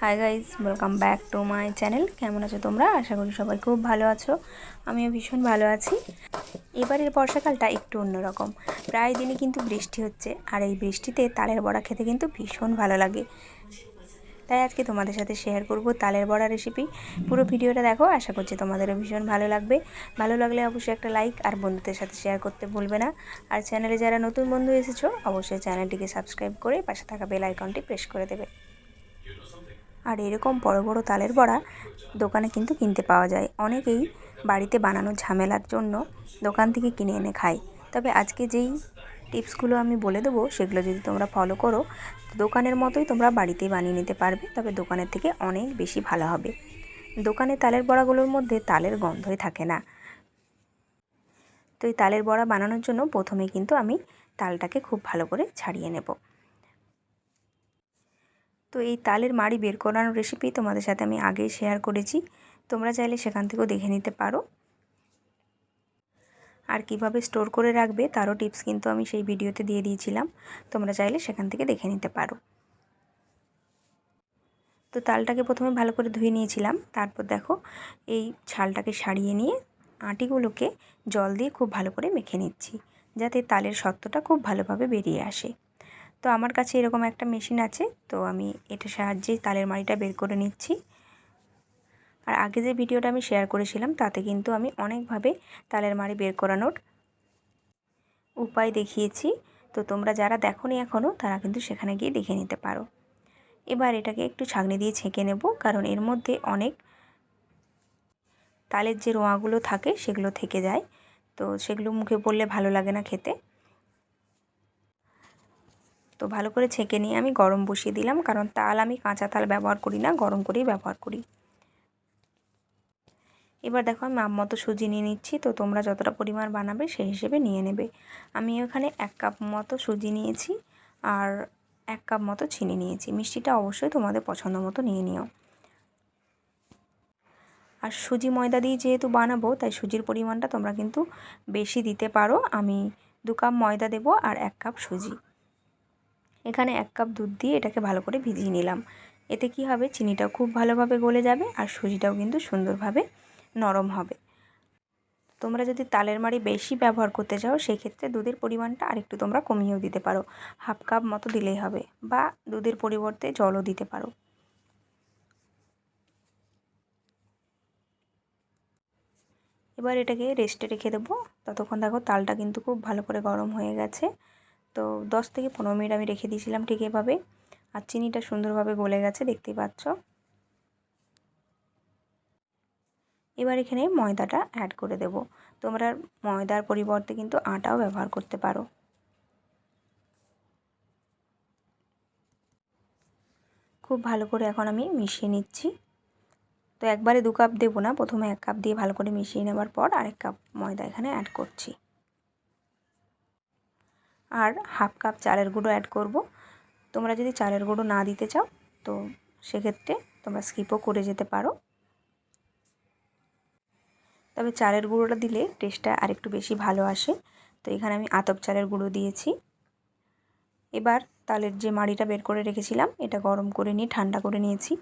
Hi guys, welcome back to my channel. কেমন আছো তোমরা? আশা করি সবাই খুব ভালো আছো। আমিও ভীষণ ভালো আছি। এবারের বর্ষাকালটা একটু অন্যরকম। প্রায় দিনই কিন্তু বৃষ্টি হচ্ছে, আর এই বৃষ্টিতে তালের বড়া খেতে কিন্তু ভীষণ ভালো লাগে। তাই আজকে তোমাদের সাথে শেয়ার করব তালের বড়া রেসিপি। পুরো ভিডিওটা দেখো, আশা করছি তোমাদেরও ভীষণ ভালো লাগবে। ভালো লাগলে অবশ্যই একটা লাইক আর বন্ধুদের সাথে শেয়ার করতে ভুলবে না। আর চ্যানেলে যারা নতুন বন্ধু এসেছো, অবশ্যই চ্যানেলটিকে সাবস্ক্রাইব করে পাশে থাকা বেল আইকনটি প্রেস করে দেবে। আর এরকম বড় বড় তালের বড়া দোকানে কিন্তু কিনতে পাওয়া যায়। অনেকেই বাড়িতে বানানোর ঝামেলার জন্য দোকান থেকে কিনে এনে খায়। তবে আজকে যেই টিপসগুলো আমি বলে দেবো, সেগুলো যদি তোমরা ফলো করো, দোকানের মতোই তোমরা বাড়িতেই বানিয়ে নিতে পারবে। তবে দোকানের থেকে অনেক বেশি ভালো হবে। দোকানে তালের বড়াগুলোর মধ্যে তালের গন্ধই থাকে না। তো এই তালের বড়া বানানোর জন্য প্রথমে কিন্তু আমি তালটাকে খুব ভালো করে ছাড়িয়ে নেব। তো এই তালের মাড়ি বের করানোর রেসিপি তোমাদের সাথে আমি আগেই শেয়ার করেছি, তোমরা চাইলে সেখান থেকেও দেখে নিতে পারো। আর কিভাবে স্টোর করে রাখবে তারও টিপস কিন্তু আমি সেই ভিডিওতে দিয়ে দিয়েছিলাম, তোমরা চাইলে সেখান থেকে দেখে নিতে পারো। তো তালটাকে প্রথমে ভালো করে ধুয়ে নিয়েছিলাম, তারপর দেখো এই ছালটাকে ছাড়িয়ে নিয়ে আটিগুলোকে জল দিয়ে খুব ভালো করে মেখে নিচ্ছি, যাতে তালের সত্ত্বটা খুব ভালোভাবে বেরিয়ে আসে। তো আমার কাছে এরকম একটা মেশিন আছে, তো আমি এটার সাহায্যে তালের মাড়িটা বের করে নিচ্ছি। আর আগে যে ভিডিওটা আমি শেয়ার করেছিলাম, তাতে কিন্তু আমি অনেকভাবে তালের মাড়ি বের করানোর উপায় দেখিয়েছি। তো তোমরা যারা দেখোনি এখনও, তারা কিন্তু সেখানে গিয়ে দেখে নিতে পারো। এবার এটাকে একটু ছাঁকনি দিয়ে ছেঁকে নেব, কারণ এর মধ্যে অনেক তালের যে রোঁয়াগুলো থাকে সেগুলো থেকে যায়, তো সেগুলো মুখে পড়লে ভালো লাগে না খেতে। তো ভালো করে ছেঁকে নিয়ে আমি গরম বসিয়ে দিলাম, কারণ তাল আমি কাঁচা তাল ব্যবহার করি না, গরম করেই ব্যবহার করি। এবার দেখো আমি মাপ মতো সুজি নিয়ে নিচ্ছি, তো তোমরা যতটা পরিমাণ বানাবে সেই হিসেবে নিয়ে নেবে। আমি এখানে 1 কাপ মতো সুজি নিয়েছি, আর 1 কাপ মতো চিনি নিয়েছি। মিষ্টিটা অবশ্যই তোমাদের পছন্দ মতো নিয়ে নিও। আর সুজি ময়দা দিয়ে যেহেতু বানাবো, তাই সুজির পরিমাণটা তোমরা কিন্তু বেশি দিতে পারো। আমি 2 কাপ ময়দা দেবো আর 1 কাপ সুজি। এখানে 1 কাপ দুধ দিয়ে এটাকে ভালো করে ভিজিয়ে নিলাম। এতে কি হবে, চিনিটাও খুব ভালোভাবে গলে যাবে আর সুজিটাও কিন্তু সুন্দরভাবে নরম হবে। তোমরা যদি তালের মাড়ি বেশি ব্যবহার করতে চাও, সেক্ষেত্রে দুধের পরিমাণটা আরেকটু তোমরা কমিয়েও দিতে পারো। 1/2 কাপ মতো দিলেই হবে, বা দুধের পরিবর্তে জলও দিতে পারো। এবার এটাকে রেস্টে রেখে দেবো। ততক্ষণ দেখো তালটা কিন্তু খুব ভালো করে গরম হয়ে গেছে। তো 10 থেকে 15 মিনিট আমি রেখে দিয়েছিলাম ঠিক এভাবে। আর চিনিটা সুন্দরভাবে গলে গেছে, দেখতেই পাচ্ছ। এবার এখানে ময়দাটা অ্যাড করে দেব। তোমরা ময়দার পরিবর্তে কিন্তু আটাও ব্যবহার করতে পারো। খুব ভালো করে এখন আমি মিশিয়ে নিচ্ছি। তো একবারে 2 কাপ দেবো না, প্রথমে 1 কাপ দিয়ে ভালো করে মিশিয়ে নেওয়ার পর আরেক কাপ ময়দা এখানে অ্যাড করছি। আর 1/2 কাপ চালের গুঁড়ো অ্যাড করব। তোমরা যদি চালের গুঁড়ো না দিতে চাও, তো সেক্ষেত্রে তোমরা স্কিপও করে যেতে পারো। তবে চালের গুঁড়োটা দিলে টেস্টটা আরেকটু বেশি ভালো আসে। তো এখানে আমি আতপ চালের গুঁড়ো দিয়েছি। এবার তালের যে মাড়িটা বের করে রেখেছিলাম, এটা গরম করে নিয়ে ঠান্ডা করে নিয়েছি।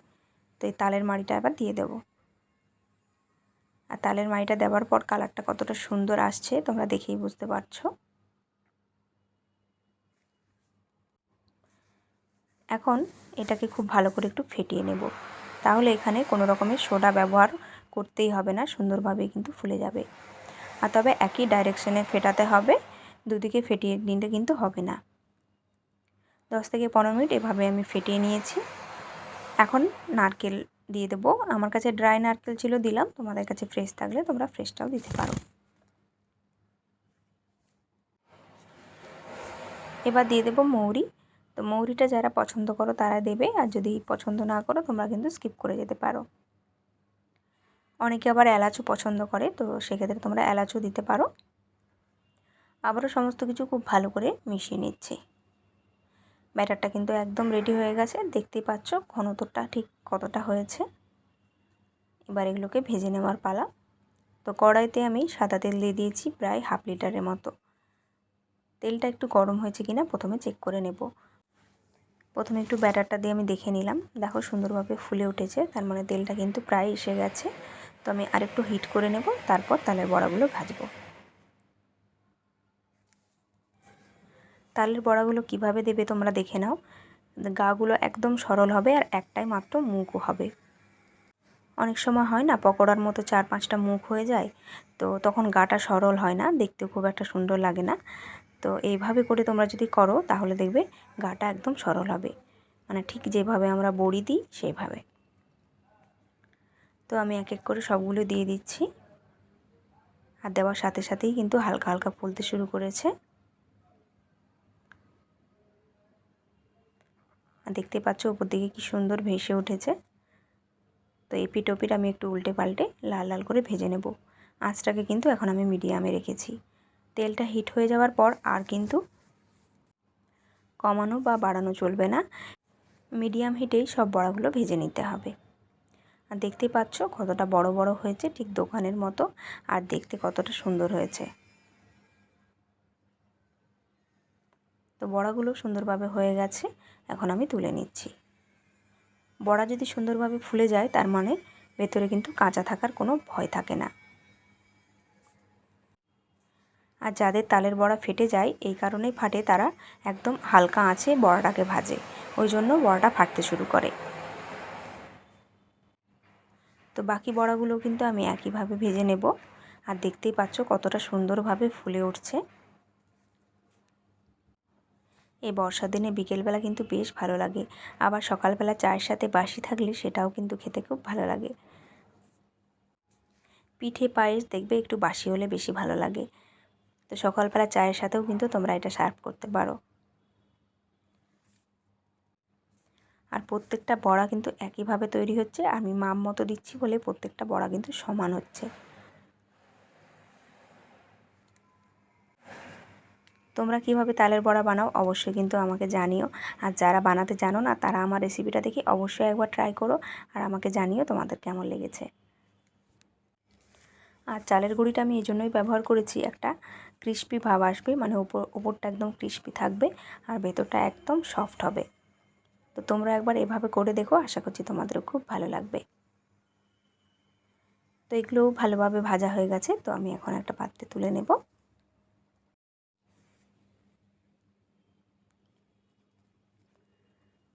তো এই তালের মাড়িটা এবার দিয়ে দেবো। আর তালের মাড়িটা দেওয়ার পর কালারটা কতটা সুন্দর আসছে তোমরা দেখেই বুঝতে পারছো। এখন এটাকে খুব ভালো করে একটু ফেটিয়ে নেব। তাহলে এখানে কোনো রকমের সোডা ব্যবহার করতেই হবে না, সুন্দরভাবে কিন্তু ফুলে যাবে। আর তবে একই ডাইরেকশনে ফেটাতে হবে, দুদিকে ফেটিয়ে নিলে কিন্তু হবে না। 10 থেকে 15 মিনিট এভাবে আমি ফেটিয়ে নিয়েছি। এখন নারকেল দিয়ে দেবো। আমার কাছে ড্রাই নারকেল ছিল, দিলাম। তোমাদের কাছে ফ্রেশ থাকলে তোমরা ফ্রেশটাও দিতে পারো। এবার দিয়ে দেবো মৌরি। তো মৌরিটা যারা পছন্দ করো তারা দেবে, আর যদি পছন্দ না করো তোমরা কিন্তু স্কিপ করে যেতে পারো। অনেকে আবার এলাচও পছন্দ করে, তো সেক্ষেত্রে তোমরা এলাচও দিতে পারো। আবারও সমস্ত কিছু খুব ভালো করে মিশিয়ে নিচ্ছি। ব্যাটারটা কিন্তু একদম রেডি হয়ে গেছে, দেখতেই পাচ্ছ ঘনত্বটা ঠিক কতটা হয়েছে। এবার এগুলোকে ভেজে নেওয়ার পালা। তো কড়াইতে আমি সাদা তেল দিয়ে দিয়েছি প্রায় 1/2 লিটারের মতো। তেলটা একটু গরম হয়েছে কিনা প্রথমে চেক করে নেব। প্রথমে একটু ব্যাটারটা দিয়ে আমি দেখে নিলাম, দেখো সুন্দরভাবে ফুলে উঠেছে, তার মানে তেলটা কিন্তু প্রায় এসে গেছে। তো আমি আরেকটু হিট করে নেব, তারপর তালের বড়াগুলো ভাজবো। তালের বড়াগুলো কিভাবে দেবে তোমরা দেখে নাও, গাগুলো একদম সরল হবে আর একটাই মাত্র মুখও হবে। অনেক সময় হয় না পকোড়ার মতো 4-5টা মুখ হয়ে যায়, তো তখন গাটা সরল হয় না, দেখতে খুব একটা সুন্দর লাগে না। তো এইভাবে করে তোমরা যদি করো তাহলে দেখবে গাটা একদম সরল হবে, মানে ঠিক যেভাবে আমরা বড়ি দিই সেইভাবে। তো আমি এক এক করে সবগুলো দিয়ে দিচ্ছি, আর দেওয়ার সাথে সাথেই কিন্তু হালকা হালকা ফুলতে শুরু করেছে। আর দেখতে পাচ্ছ উপর দিকে কি সুন্দর ভেসে উঠেছে। তো এই পিঠ ওপিঠ আমি একটু উল্টে পাল্টে লাল লাল করে ভেজে নেব। আঁচটাকে কিন্তু এখন আমি মিডিয়ামে রেখেছি। তেলটা হিট হয়ে যাওয়ার পর আর কিন্তু কমানো বা বাড়ানো চলবে না, মিডিয়াম হিটেই সব বড়াগুলো ভেজে নিতে হবে। আর দেখতেই পাচ্ছ কতটা বড় বড় হয়েছে, ঠিক দোকানের মতো, আর দেখতে কতটা সুন্দর হয়েছে। তো বড়াগুলো সুন্দরভাবে হয়ে গেছে, এখন আমি তুলে নিচ্ছি। বড়া যদি সুন্দরভাবে ফুলে যায় তার মানে ভেতরে কিন্তু কাঁচা থাকার কোনো ভয় থাকে না। আর যাদের তালের বড়া ফেটে যায়, এই কারণেই ফাটে, তারা একদম হালকা আঁচে বড়াটাকে ভাজে, ওই জন্য বড়াটা ফাটতে শুরু করে। তো বাকি বড়াগুলো কিন্তু আমি একইভাবে ভেজে নেব। আর দেখতেই পাচ্ছ কতটা সুন্দরভাবে ফুলে উঠছে। এই বর্ষার দিনে বিকেলবেলা কিন্তু বেশ ভালো লাগে, আবার সকালবেলা চায়ের সাথে বাসি থাকলে সেটাও কিন্তু খেতে খুব ভালো লাগে। পিঠে পায়েস দেখবে একটু বাসি হলে বেশি ভালো লাগে। তো সকালবেলা চায়ের সাথেও কিন্তু তোমরা এটা সার্ভ করতে পারো। আর প্রত্যেকটা বড়া কিন্তু একইভাবে তৈরি হচ্ছে, আমি মাপ মতো দিচ্ছি বলে প্রত্যেকটা বড়া কিন্তু সমান হচ্ছে। তোমরা কিভাবে তালের বড়া বানাও অবশ্যই কিন্তু আমাকে জানিও। আর যারা বানাতে জানো না তারা আমার রেসিপিটা দেখে অবশ্যই একবার ট্রাই করো, আর আমাকে জানিও তোমাদের কেমন লেগেছে। আর চালের গুঁড়িটা আমি এই জন্যই ব্যবহার করেছি, একটা ক্রিস্পি ভাব আসবে, মানে ওপরটা একদম ক্রিস্পি থাকবে আর ভেতরটা একদম সফট হবে। তো তোমরা একবার এভাবে করে দেখো, আশা করছি তোমাদেরও খুব ভালো লাগবে। তো এগুলোও ভালোভাবে ভাজা হয়ে গেছে, তো আমি এখন একটা পাত্রে তুলে নেব।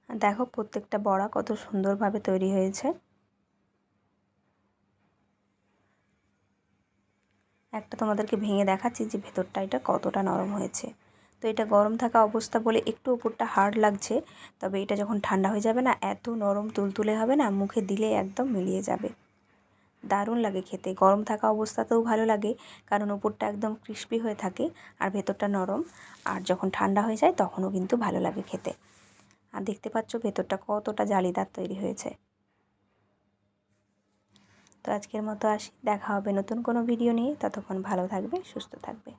দেখো প্রত্যেকটা বড়া কত সুন্দরভাবে তৈরি হয়েছে। একটা তোমাদেরকে ভেঙে দেখাচ্ছি যে ভেতরটা এটা কতটা নরম হয়েছে। তো এটা গরম থাকা অবস্থা বলে একটু উপরটা হার্ড লাগছে, তবে এটা যখন ঠান্ডা হয়ে যাবে না এত নরম তুলতুলে হবে না, মুখে দিলে একদম মিলিয়ে যাবে। দারুণ লাগে খেতে, গরম থাকা অবস্থাতেও ভালো লাগে কারণ উপরটা একদম ক্রিস্পি হয়ে থাকে আর ভেতরটা নরম, আর যখন ঠান্ডা হয়ে যায় তখনও কিন্তু ভালো লাগে খেতে। আর দেখতে পাচ্ছ ভেতরটা কতটা জালিদার তৈরি হয়েছে। তো আজকের মতো আসি, দেখা হবে নতুন কোনো ভিডিও নিয়ে, ততক্ষণ ভালো থাকবে, সুস্থ থাকবে।